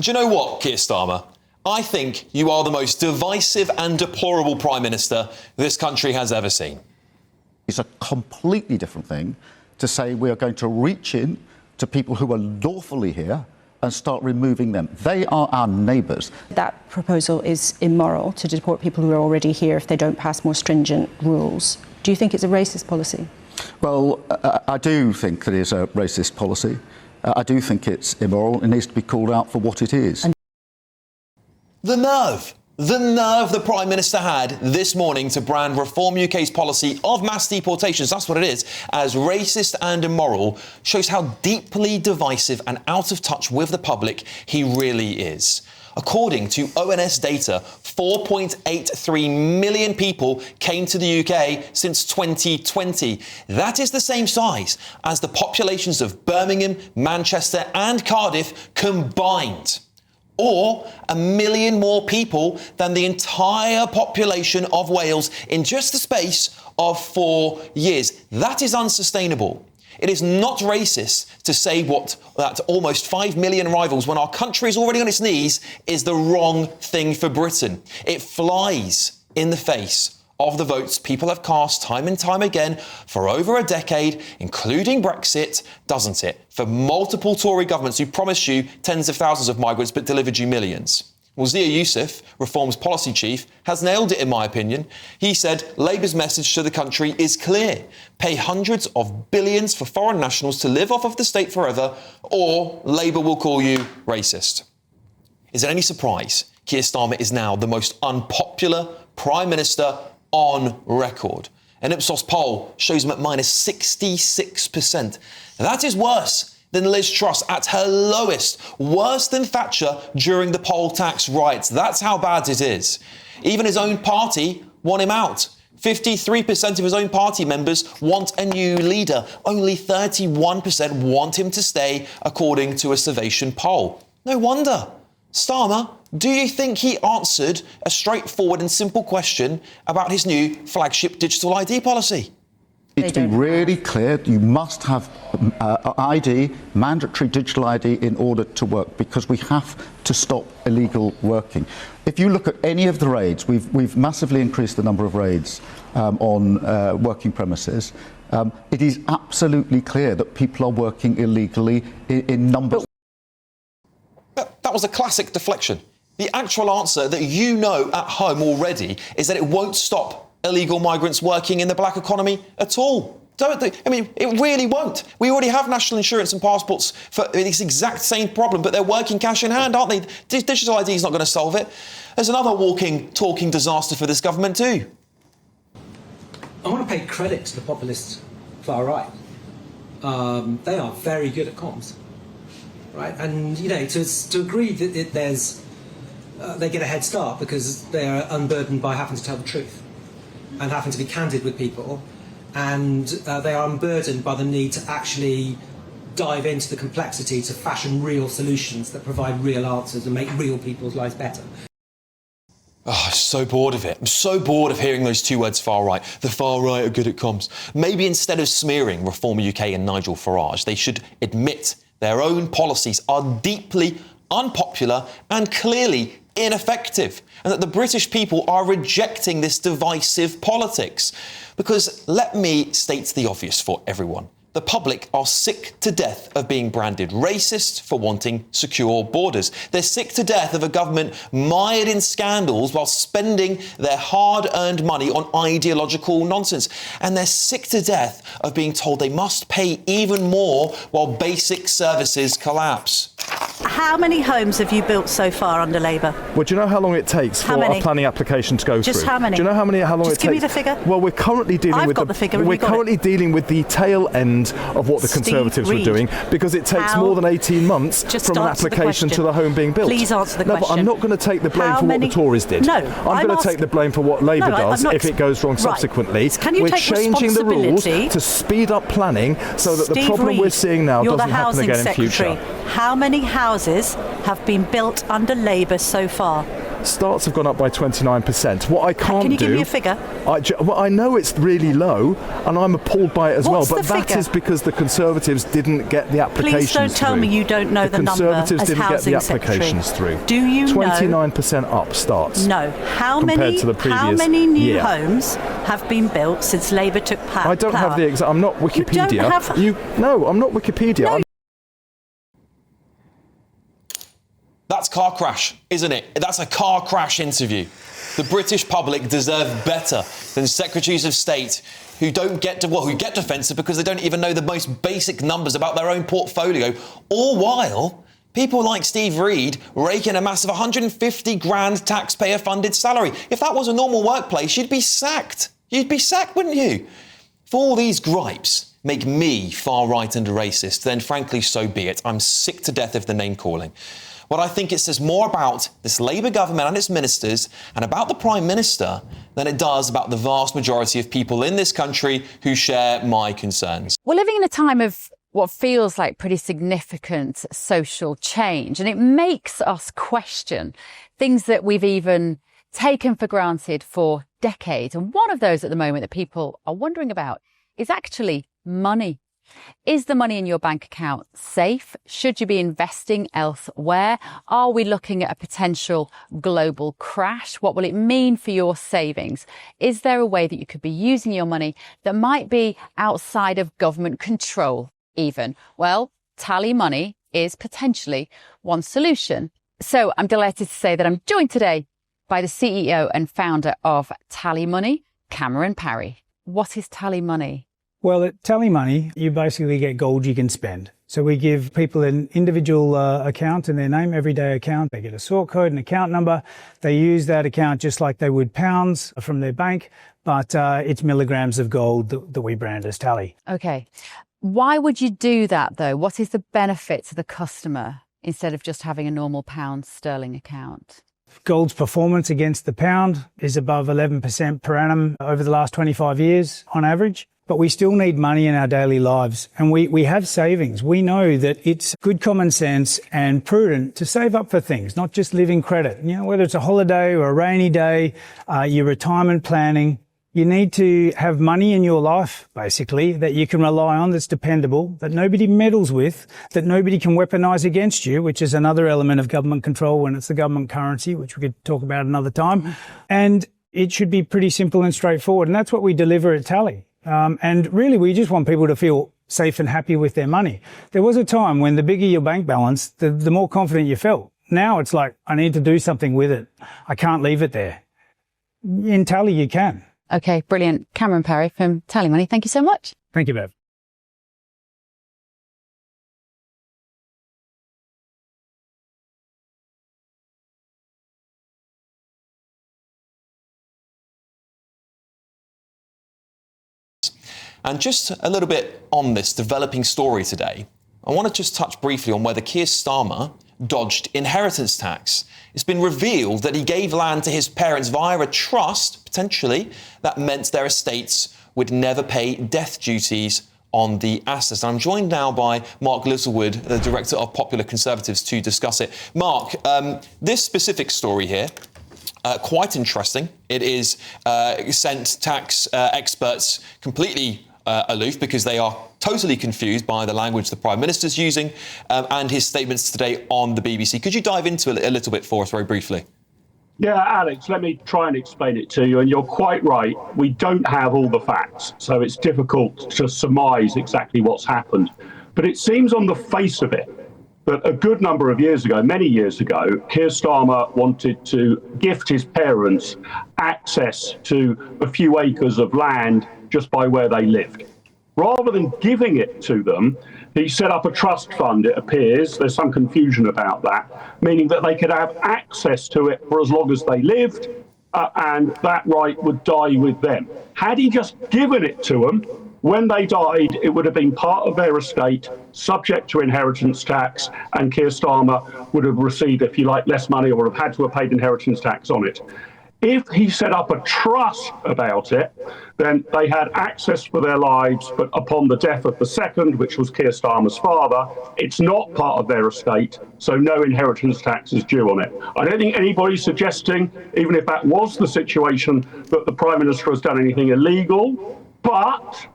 Do you know what, Keir Starmer? I think you are the most divisive and deplorable Prime Minister this country has ever seen. It's a completely different thing to say we are going to reach in to people who are lawfully here and start removing them. They are our neighbours. That proposal is immoral, to deport people who are already here if they don't pass more stringent rules. Do you think it's a racist policy? Well, I do think it is a racist policy. I do think it's immoral. It needs to be called out for what it is. The nerve the Prime Minister had this morning to brand Reform UK's policy of mass deportations, that's what it is, as racist and immoral, shows how deeply divisive and out of touch with the public he really is. According to ONS data, 4.83 million people came to the UK since 2020. That is the same size as the populations of Birmingham, Manchester and Cardiff combined. Or 1 million more people than the entire population of Wales in just the space of 4 years. That is unsustainable. It is not racist to say that almost 5 million arrivals when our country is already on its knees is the wrong thing for Britain. It flies in the face of the votes people have cast time and time again for over a decade, including Brexit, doesn't it? For multiple Tory governments who promised you tens of thousands of migrants but delivered you millions. Well, Zia Youssef, Reform's policy chief, has nailed it, in my opinion. He said Labour's message to the country is clear. Pay hundreds of billions for foreign nationals to live off of the state forever, or Labour will call you racist. Is it any surprise Keir Starmer is now the most unpopular Prime Minister on record? An Ipsos poll shows him at minus 66%. That is worse than Liz Truss at her lowest, worse than Thatcher during the poll tax riots. That's how bad it is. Even his own party want him out. 53% of his own party members want a new leader. Only 31% want him to stay, according to a Survation poll. No wonder. Starmer, do you think he answered a straightforward and simple question about his new flagship digital ID policy? It's been really clear you must have ID, mandatory digital ID, in order to work, because we have to stop illegal working. If you look at any of the raids, we've massively increased the number of raids on working premises. It is absolutely clear that people are working illegally in numbers. That was a classic deflection. The actual answer that you know at home already is that it won't stop illegal migrants working in the black economy at all. Don't they? I mean, it really won't. We already have national insurance and passports for this exact same problem, but they're working cash in hand, aren't they? Digital ID is not going to solve it. There's another walking, talking disaster for this government too. I want to pay credit to the populist far right. They are very good at comms, right? And you know, to agree that they get a head start because they are unburdened by having to tell the truth and having to be candid with people, and they are unburdened by the need to actually dive into the complexity to fashion real solutions that provide real answers and make real people's lives better. Oh, I'm so bored of it. I'm so bored of hearing those two words, far right. The far right are good at comms. Maybe instead of smearing Reform UK and Nigel Farage, they should admit their own policies are deeply unpopular and clearly ineffective, and that the British people are rejecting this divisive politics. Because let me state the obvious for everyone. The public are sick to death of being branded racist for wanting secure borders. They're sick to death of a government mired in scandals while spending their hard-earned money on ideological nonsense. And they're sick to death of being told they must pay even more while basic services collapse. How many homes have you built so far under Labour? Well, do you know how long it takes for a planning application to go through? Just how many? Do you know how long it takes? Just give me the figure. Well, we're currently dealing with the figure. We're currently dealing with the tail end of what the Conservatives were doing, because it takes more than 18 months from an application to the home being built. Please answer the question. No, but I'm not going to take the blame for what the Tories did. No, I'm going to take the blame for what Labour does if it goes wrong subsequently. Can you we're take changing the rules to speed up planning so that the problem we're seeing now doesn't happen again in future. How many houses have been built under Labour so far? starts have gone up by 29%. What I can't do... Can you give me a figure? I know it's really low, and I'm appalled by it as well, but that is because the Conservatives didn't get the applications through. Please don't tell me you don't know the number as Conservatives didn't get the applications through. Do you know? 29% up starts. No. How many new homes have been built since Labour took power? I don't have the exact... I'm not Wikipedia. You don't have... No, I'm not Wikipedia. No. That's car crash, isn't it? That's a car crash interview. The British public deserve better than secretaries of state who get defensive because they don't even know the most basic numbers about their own portfolio, all while people like Steve Reed rake in a massive 150 grand taxpayer-funded salary. If that was a normal workplace, you'd be sacked. You'd be sacked, wouldn't you? If all these gripes make me far-right and a racist, then frankly, so be it. I'm sick to death of the name-calling. What I think it says more about this Labour government and its ministers and about the Prime Minister than it does about the vast majority of people in this country who share my concerns. We're living in a time of what feels like pretty significant social change, and it makes us question things that we've even taken for granted for decades. And one of those at the moment that people are wondering about is actually money. Is the money in your bank account safe? Should you be investing elsewhere? Are we looking at a potential global crash? What will it mean for your savings? Is there a way that you could be using your money that might be outside of government control even? Well, TallyMoney is potentially one solution. So I'm delighted to say that I'm joined today by the CEO and founder of TallyMoney, Cameron Parry. What is TallyMoney? Well, at TallyMoney, you basically get gold you can spend. So we give people an individual account in their name, everyday account. They get a sort code, an account number. They use that account just like they would pounds from their bank, but it's milligrams of gold that we brand as Tally. Okay. Why would you do that, though? What is the benefit to the customer instead of just having a normal pound sterling account? Gold's performance against the pound is above 11% per annum over the last 25 years on average. But we still need money in our daily lives, and we have savings. We know that it's good common sense and prudent to save up for things, not just live in credit. You know, whether it's a holiday or a rainy day, your retirement planning, you need to have money in your life, basically, that you can rely on, that's dependable, that nobody meddles with, that nobody can weaponise against you, which is another element of government control when it's the government currency, which we could talk about another time. And it should be pretty simple and straightforward, and that's what we deliver at Tally. And really, we just want people to feel safe and happy with their money. There was a time when the bigger your bank balance, the more confident you felt. Now it's like, I need to do something with it. I can't leave it there. In Tally, you can. Okay, brilliant. Cameron Parry from TallyMoney, thank you so much. Thank you, Bev. And just a little bit on this developing story today, I want to just touch briefly on whether Keir Starmer dodged inheritance tax. It's been revealed that he gave land to his parents via a trust, potentially, that meant their estates would never pay death duties on the assets. I'm joined now by Mark Littlewood, the Director of Popular Conservatives, to discuss it. Mark, this specific story here, quite interesting. It is sent tax experts completely aloof because they are totally confused by the language the Prime Minister's using and his statements today on the BBC. Could you dive into it a little bit for us very briefly? Yeah, Alex, let me try and explain it to you. And you're quite right. We don't have all the facts, so it's difficult to surmise exactly what's happened. But it seems on the face of it that a good number of years ago, many years ago, Keir Starmer wanted to gift his parents access to a few acres of land just by where they lived. Rather than giving it to them, he set up a trust fund, it appears. There's some confusion about that, meaning that they could have access to it for as long as they lived, and that right would die with them. Had he just given it to them, when they died, it would have been part of their estate, subject to inheritance tax, and Keir Starmer would have received, if you like, less money or would have had to have paid inheritance tax on it. If he set up a trust about it, then they had access for their lives, but upon the death of the second, which was Keir Starmer's father, it's not part of their estate, so no inheritance tax is due on it. I don't think anybody's suggesting, even if that was the situation, that the Prime Minister has done anything illegal, but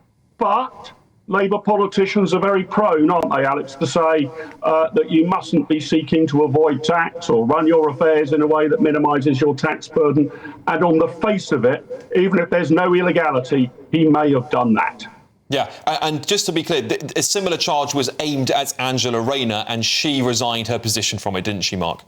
Labour politicians are very prone, aren't they, Alex, to say that you mustn't be seeking to avoid tax or run your affairs in a way that minimises your tax burden. And on the face of it, even if there's no illegality, he may have done that. Yeah, and just to be clear, a similar charge was aimed at Angela Rayner, and she resigned her position from it, didn't she, Mark?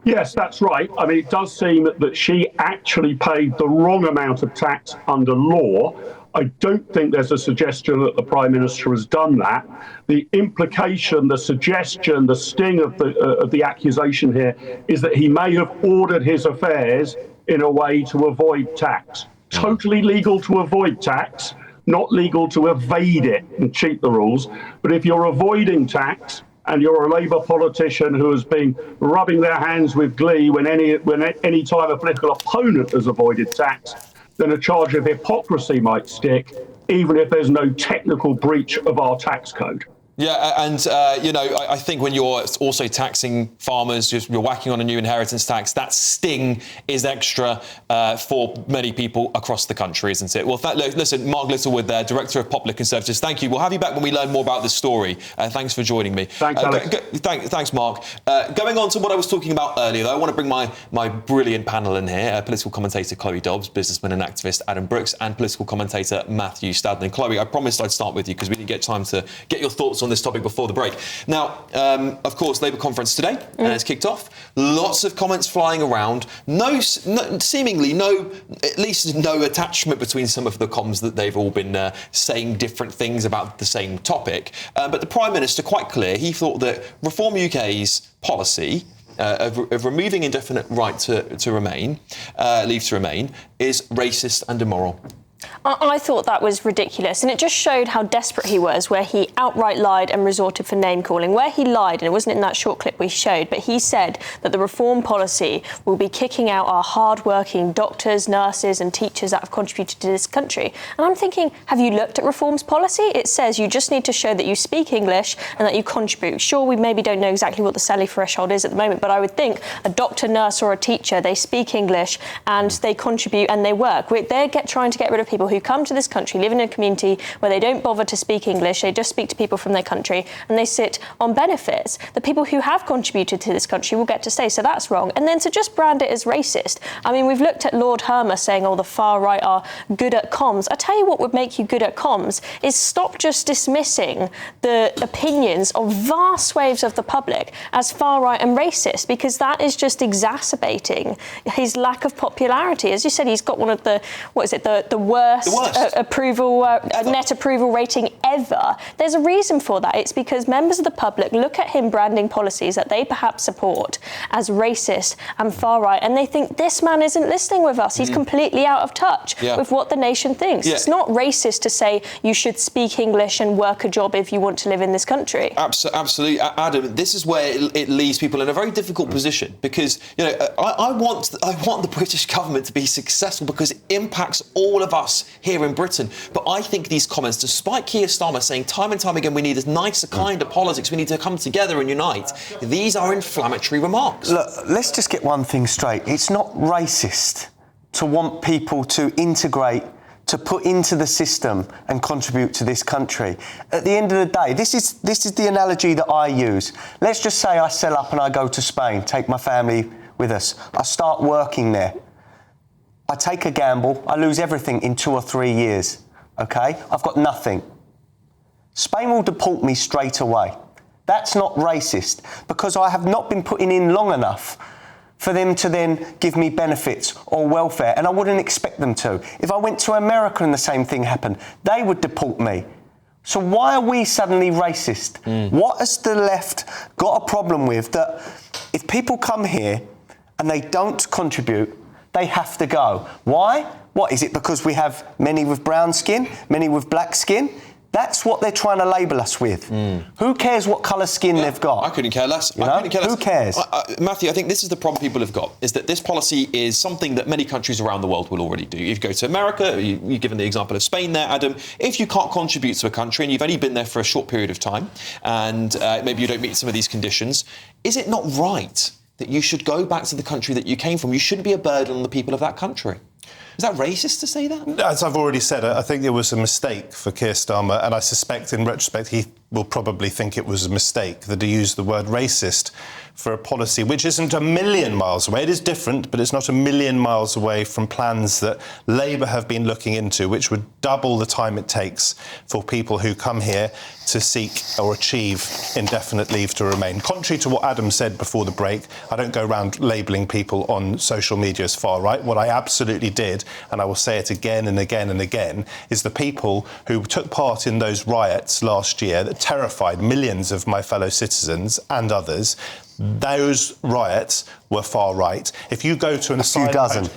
Yes, that's right. I mean, it does seem that she actually paid the wrong amount of tax under law. I don't think there's a suggestion that the Prime Minister has done that. The implication, the suggestion, the sting of the accusation here is that he may have ordered his affairs in a way to avoid tax. Totally legal to avoid tax, not legal to evade it and cheat the rules. But if you're avoiding tax and you're a Labour politician who has been rubbing their hands with glee when any time a political opponent has avoided tax, then a charge of hypocrisy might stick, even if there's no technical breach of our tax code. Yeah, and, I think when you're also taxing farmers, you're whacking on a new inheritance tax, that sting is extra for many people across the country, isn't it? Well, listen, Mark Littlewood there, Director of Popular Conservatives, thank you. We'll have you back when we learn more about this story. Thanks for joining me. Thanks, Alex. Thanks, Mark. Going on to what I was talking about earlier, though, I want to bring my brilliant panel in here, political commentator Chloe Dobbs, businessman and activist Adam Brooks, and political commentator Matthew Stadden. Chloe, I promised I'd start with you because we didn't get time to get your thoughts on this topic before the break. Now, of course, Labour conference today has kicked off. Lots of comments flying around. Seemingly no attachment between some of the comms that they've all been saying different things about the same topic. But the Prime Minister, quite clear, he thought that Reform UK's policy of removing indefinite right to remain, leave to remain, is racist and immoral. I thought that was ridiculous, and it just showed how desperate he was, where he outright lied and resorted for name-calling. Where he lied, and it wasn't in that short clip we showed, but he said that the reform policy will be kicking out our hard-working doctors, nurses and teachers that have contributed to this country. And I'm thinking, have you looked at reform's policy? It says you just need to show that you speak English and that you contribute. Sure, we maybe don't know exactly what the SELI threshold is at the moment, but I would think a doctor, nurse or a teacher, they speak English and they contribute and they work. They're trying to get rid of people who come to this country, live in a community where they don't bother to speak English, they just speak to people from their country, and they sit on benefits. The people who have contributed to this country will get to stay, so that's wrong. And then to just brand it as racist. I mean, we've looked at Lord Hermer saying, the far right are good at comms. I tell you what would make you good at comms is stop just dismissing the opinions of vast swathes of the public as far right and racist, because that is just exacerbating his lack of popularity. As you said, he's got one of the worst approval net approval rating ever. There's a reason for that. It's because members of the public look at him branding policies that they perhaps support as racist and far right, and they think this man isn't listening with us. He's completely out of touch with what the nation thinks. It's not racist to say you should speak English and work a job if you want to live in this country. Absolutely, Adam. This is where it leaves people in a very difficult position, because I want the British government to be successful because it impacts all of us here in Britain. But I think these comments, despite Keir Starmer saying time and time again we need a nicer kind of politics, we need to come together and unite, these are inflammatory remarks. Look, let's just get one thing straight. It's not racist to want people to integrate, to put into the system and contribute to this country. At the end of the day, this is the analogy that I use. Let's just say I sell up and I go to Spain, take my family with us. I start working there. I take a gamble, I lose everything in 2 or 3 years, OK? I've got nothing. Spain will deport me straight away. That's not racist, because I have not been putting in long enough for them to then give me benefits or welfare, and I wouldn't expect them to. If I went to America and the same thing happened, they would deport me. So why are we suddenly racist? What has the left got a problem with that if people come here and they don't contribute, they have to go? Why? What, is it because we have many with brown skin, many with black skin? That's what they're trying to label us with. Who cares what colour skin they've got? I couldn't care less. Who cares? Matthew, I think this is the problem people have got, is that this policy is something that many countries around the world will already do. If you go to America, you've given the example of Spain there, Adam, if you can't contribute to a country and you've only been there for a short period of time and maybe you don't meet some of these conditions, is it not right that you should go back to the country that you came from? You shouldn't be a burden on the people of that country. Is that racist to say that? As I've already said, I think it was a mistake for Keir Starmer, and I suspect in retrospect he will probably think it was a mistake that he used the word racist for a policy which isn't a million miles away. It is different, but it's not a million miles away from plans that Labour have been looking into, which would double the time it takes for people who come here to seek or achieve indefinite leave to remain. Contrary to what Adam said before the break, I don't go around labelling people on social media as far right. What I absolutely did, and I will say it again and again and again, is the people who took part in those riots last year that terrified millions of my fellow citizens and others, those riots were far right. If you go to an asylum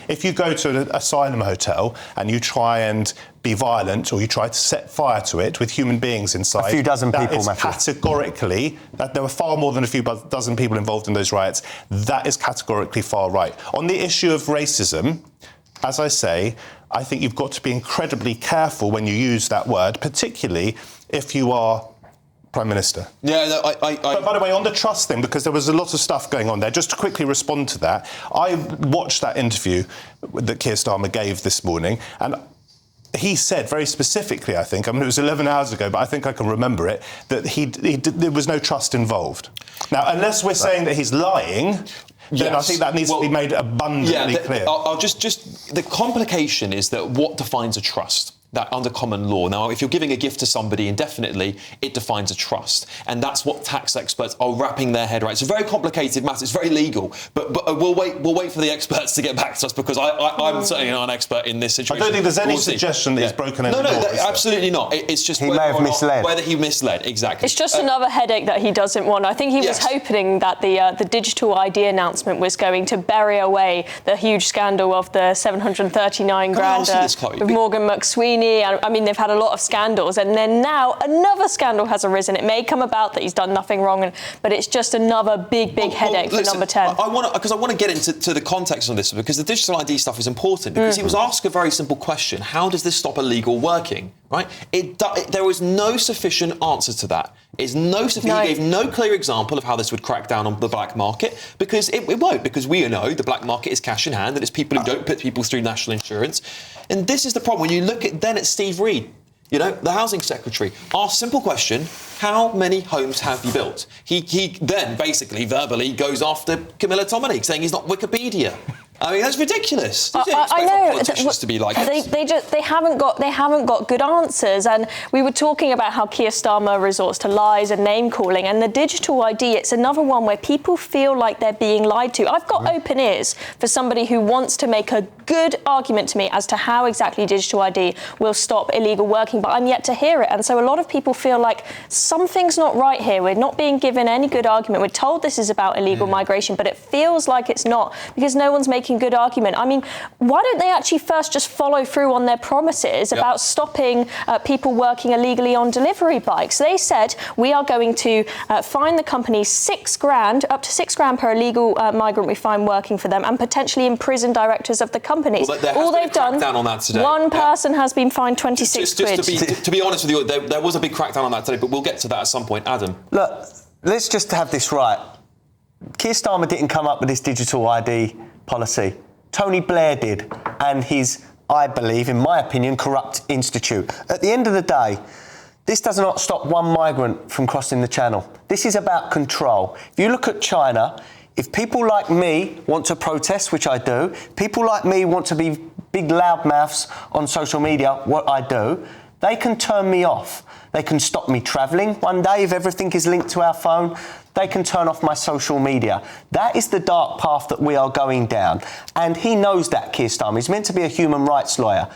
hotel and you try and be violent or you try to set fire to it with human beings inside, a few dozen people, categorically, that there were far more than a few dozen people involved in those riots. That is categorically far right. On the issue of racism, as I say, I think you've got to be incredibly careful when you use that word, particularly if you are Prime Minister. Yeah, no, But by the way, on the trust thing, because there was a lot of stuff going on there, just to quickly respond to that, I watched that interview that Keir Starmer gave this morning, and he said very specifically, I think, I mean, it was 11 hours ago, but I think I can remember it, that there was no trust involved. Now, unless we're saying that he's lying, then I think that needs to be made abundantly clear. I'll just the complication is that what defines a trust? That under common law. Now, if you're giving a gift to somebody indefinitely, it defines a trust. And that's what tax experts are wrapping their head around. It's a very complicated matter. It's very legal. But we'll wait for the experts to get back to us, because I'm certainly not an expert in this situation. I don't think there's any suggestion that he's broken any law. No, absolutely not. It's just he may have misled. Whether he misled, exactly. It's just another headache that he doesn't want. I think he was hoping that the digital ID announcement was going to bury away the huge scandal of the 739 grand with Morgan McSweeney. I mean, they've had a lot of scandals, and then now another scandal has arisen. It may come about that he's done nothing wrong, but it's just another big headache for Number 10. I want to get into the context of this, because the digital ID stuff is important, because he was asked a very simple question: how does this stop illegal working? Right? There was no sufficient answer to that. He gave no clear example of how this would crack down on the black market, because it won't, because we know the black market is cash in hand, and it's people who don't put people through national insurance. And this is the problem. When you look at Steve Reed, the housing secretary, asked simple question: how many homes have you built? He then basically verbally goes after Camilla Tominey, saying he's not Wikipedia. I mean, that's ridiculous. I know. Politicians to be like they haven't got good answers. And we were talking about how Keir Starmer resorts to lies and name calling, and the digital ID. It's another one where people feel like they're being lied to. I've got open ears for somebody who wants to make a good argument to me as to how exactly digital ID will stop illegal working, but I'm yet to hear it. And so a lot of people feel like something's not right here. We're not being given any good argument. We're told this is about illegal migration, but it feels like it's not, because no one's making good argument. I mean, why don't they actually first just follow through on their promises about stopping people working illegally on delivery bikes? They said, we are going to fine the company £6,000, up to £6,000 per illegal migrant we find working for them, and potentially imprison directors of the companies. Well, all they've done, on that today. One person has been fined 26 quid. To be honest with you, there was a big crackdown on that today, but we'll get to that at some point. Adam. Look, let's just have this right. Keir Starmer didn't come up with this digital ID policy. Tony Blair did, and his, I believe, in my opinion, corrupt institute. At the end of the day, this does not stop one migrant from crossing the channel. This is about control. If you look at China, if people like me want to protest, which I do, people like me want to be big loudmouths on social media, what I do, they can turn me off. They can stop me travelling one day if everything is linked to our phone. They can turn off my social media. That is the dark path that we are going down. And he knows that, Keir Starmer. He's meant to be a human rights lawyer.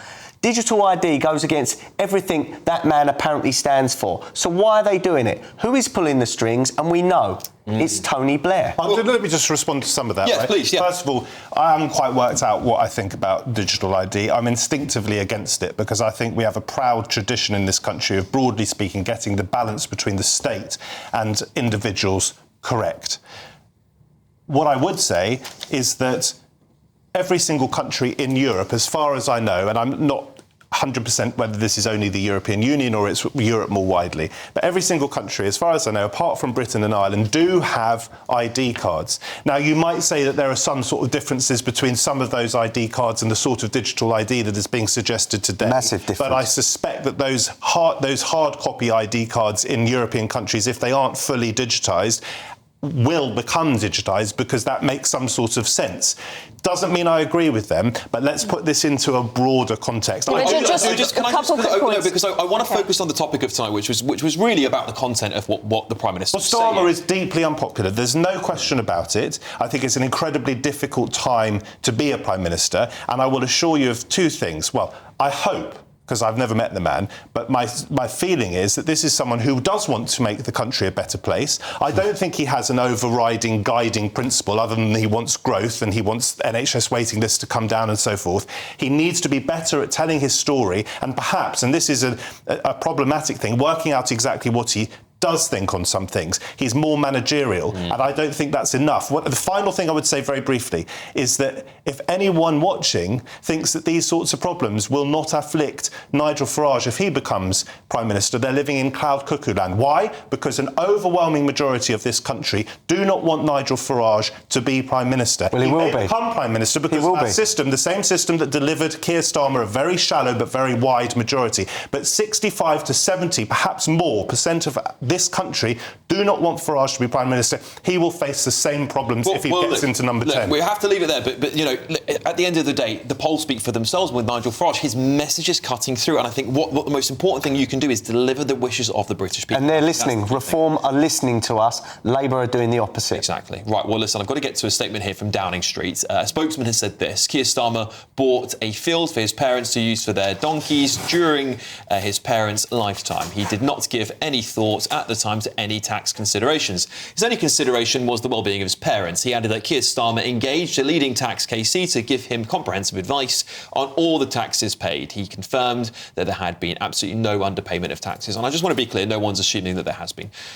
Digital ID goes against everything that man apparently stands for. So why are they doing it? Who is pulling the strings? And we know it's Tony Blair. Let me just respond to some of that. Yes, right? please. Yeah. First of all, I haven't quite worked out what I think about digital ID. I'm instinctively against it because I think we have a proud tradition in this country of, broadly speaking, getting the balance between the state and individuals correct. What I would say is that every single country in Europe, as far as I know, and I'm not 100% whether this is only the European Union or it's Europe more widely, but every single country, as far as I know, apart from Britain and Ireland, do have ID cards. Now, you might say that there are some sort of differences between some of those ID cards and the sort of digital ID that is being suggested today. Massive difference. But I suspect that those hard copy ID cards in European countries, if they aren't fully digitised, will become digitised because that makes some sort of sense. Doesn't mean I agree with them, but let's put this into a broader context. Can I just because I want to focus on the topic of tonight, which was really about the content of what the Prime Minister was saying. Starmer is deeply unpopular. There's no question about it. I think it's an incredibly difficult time to be a Prime Minister, and I will assure you of two things. Well, I hope, because I've never met the man, but my feeling is that this is someone who does want to make the country a better place. I don't think he has an overriding guiding principle other than he wants growth and he wants NHS waiting lists to come down and so forth. He needs to be better at telling his story and perhaps, and this is a problematic thing, working out exactly what he does think on some things. He's more managerial, and I don't think that's enough. The final thing I would say very briefly is that if anyone watching thinks that these sorts of problems will not afflict Nigel Farage if he becomes Prime Minister, they're living in cloud cuckoo land. Why? Because an overwhelming majority of this country do not want Nigel Farage to be Prime Minister. Well, he will may become Prime Minister because that system, the same system that delivered Keir Starmer a very shallow but very wide majority, but 65 to 70, perhaps more, % of this country do not want Farage to be Prime Minister. He will face the same problems if he gets into number 10. We have to leave it there, but you know, at the end of the day, the polls speak for themselves with Nigel Farage. His message is cutting through, and I think what the most important thing you can do is deliver the wishes of the British people. And they're listening. Reform are listening to us. Labour are doing the opposite. Exactly. Right, well, listen, I've got to get to a statement here from Downing Street. A spokesman has said this: Keir Starmer bought a field for his parents to use for their donkeys during his parents' lifetime. He did not give any thought at the time to any tax considerations. His only consideration was the well-being of his parents. He added that Keir Starmer engaged a leading tax KC to give him comprehensive advice on all the taxes paid. He confirmed that there had been absolutely no underpayment of taxes. And I just want to be clear, no one's assuming that there has been.